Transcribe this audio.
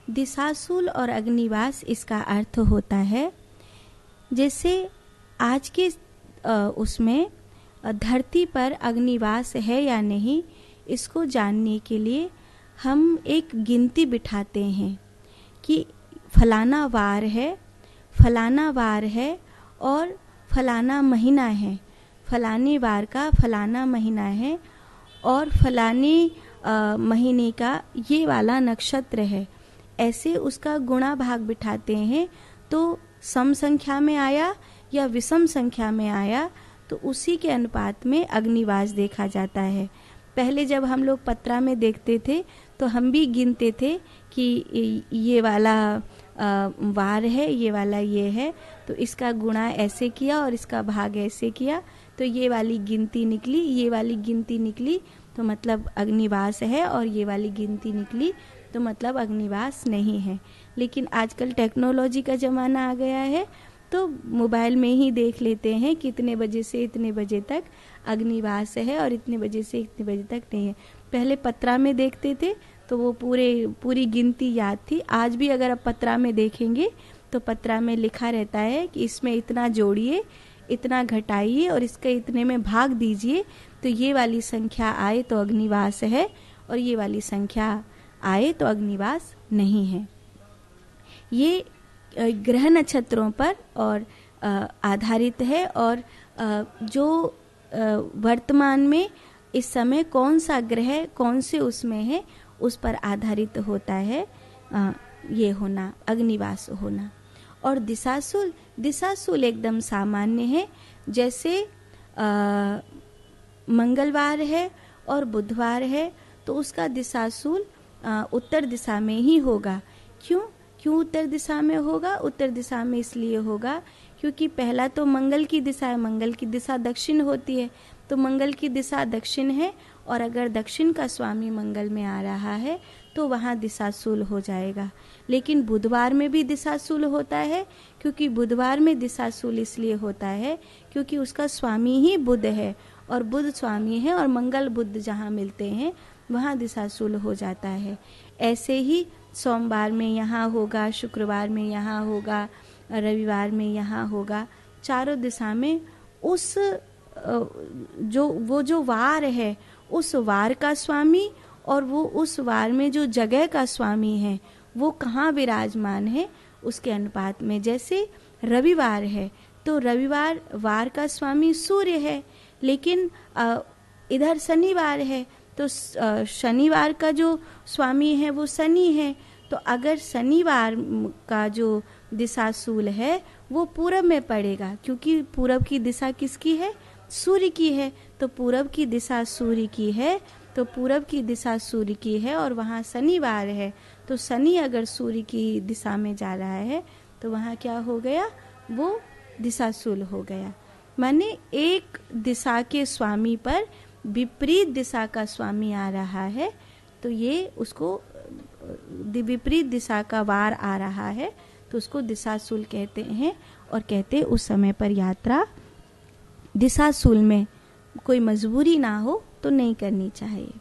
दिशाशूल और अग्निवास इसका अर्थ होता है जैसे आज के उसमें धरती पर अग्निवास है या नहीं, इसको जानने के लिए हम एक गिनती बिठाते हैं कि फलाना वार है और फलाना महीना है, फलाने वार का फलाना महीना है और फलाने महीने का ये वाला नक्षत्र है। ऐसे उसका गुणा भाग बिठाते हैं, तो सम संख्या में आया या विषम संख्या में आया तो उसी के अनुपात में अग्निवास देखा जाता है। पहले जब हम लोग पत्रा में देखते थे तो हम भी गिनते थे कि ये वाला वार है, ये वाला ये है, तो इसका गुणा ऐसे किया और इसका भाग ऐसे किया तो ये वाली गिनती निकली, ये वाली गिनती निकली तो मतलब अग्निवास है, और ये वाली गिनती निकली तो मतलब अग्निवास नहीं है। लेकिन आजकल टेक्नोलॉजी का ज़माना आ गया है, तो मोबाइल में ही देख लेते हैं कि इतने बजे से इतने बजे तक अग्निवास है और इतने बजे से इतने बजे तक नहीं है। पहले पत्रा में देखते थे तो वो पूरी गिनती याद थी। आज भी अगर आप पत्रा में देखेंगे तो पत्रा में लिखा रहता है कि इसमें इतना जोड़िए, इतना घटाइए और इसके इतने में भाग दीजिए, तो ये वाली संख्या आए तो अग्निवास है और ये वाली संख्या आए तो अग्निवास नहीं है। ये ग्रह नक्षत्रों पर और आधारित है, और जो वर्तमान में इस समय कौन सा ग्रह कौन से उसमें है उस पर आधारित होता है ये होना, अग्निवास होना। और दिशाशूल एकदम सामान्य है। जैसे मंगलवार है और बुधवार है तो उसका दिशाशूल उत्तर दिशा में ही होगा। क्यों उत्तर दिशा में होगा? उत्तर दिशा में इसलिए होगा क्योंकि पहला तो मंगल की दिशा है, मंगल की दिशा दक्षिण होती है, तो मंगल की दिशा दक्षिण है, और अगर दक्षिण का स्वामी मंगल में आ रहा है तो वहाँ दिशाशूल हो जाएगा। लेकिन बुधवार में भी दिशाशूल होता है, क्योंकि बुधवार में दिशाशूल इसलिए होता है क्योंकि उसका स्वामी ही बुध है, और बुध स्वामी है, और मंगल बुध जहाँ मिलते हैं वहाँ दिशाशूल हो जाता है। ऐसे ही सोमवार में यहाँ होगा, शुक्रवार में यहाँ होगा, रविवार में यहाँ होगा। चारों दिशा में उस जो वार है उस वार का स्वामी और वो उस वार में जो जगह का स्वामी है वो कहाँ विराजमान है उसके अनुपात में। जैसे रविवार है तो रविवार वार का स्वामी सूर्य है, लेकिन इधर शनिवार है तो शनिवार का जो स्वामी है वो शनि है। तो अगर शनिवार का जो दिशाशूल है वो पूरब में पड़ेगा, क्योंकि पूरब की दिशा किसकी है? सूर्य की है। तो पूरब की दिशा सूर्य की है, तो पूरब की दिशा सूर्य की है और वहाँ शनिवार है, तो शनि अगर सूर्य की दिशा में जा रहा है तो वहाँ क्या हो गया? वो दिशाशूल हो गया। माने एक दिशा के स्वामी पर विपरीत दिशा का स्वामी आ रहा है, तो ये उसको विपरीत दिशा का वार आ रहा है तो उसको दिशाशूल कहते हैं। और कहते उस समय पर यात्रा दिशाशूल में कोई मजबूरी ना हो तो नहीं करनी चाहिए।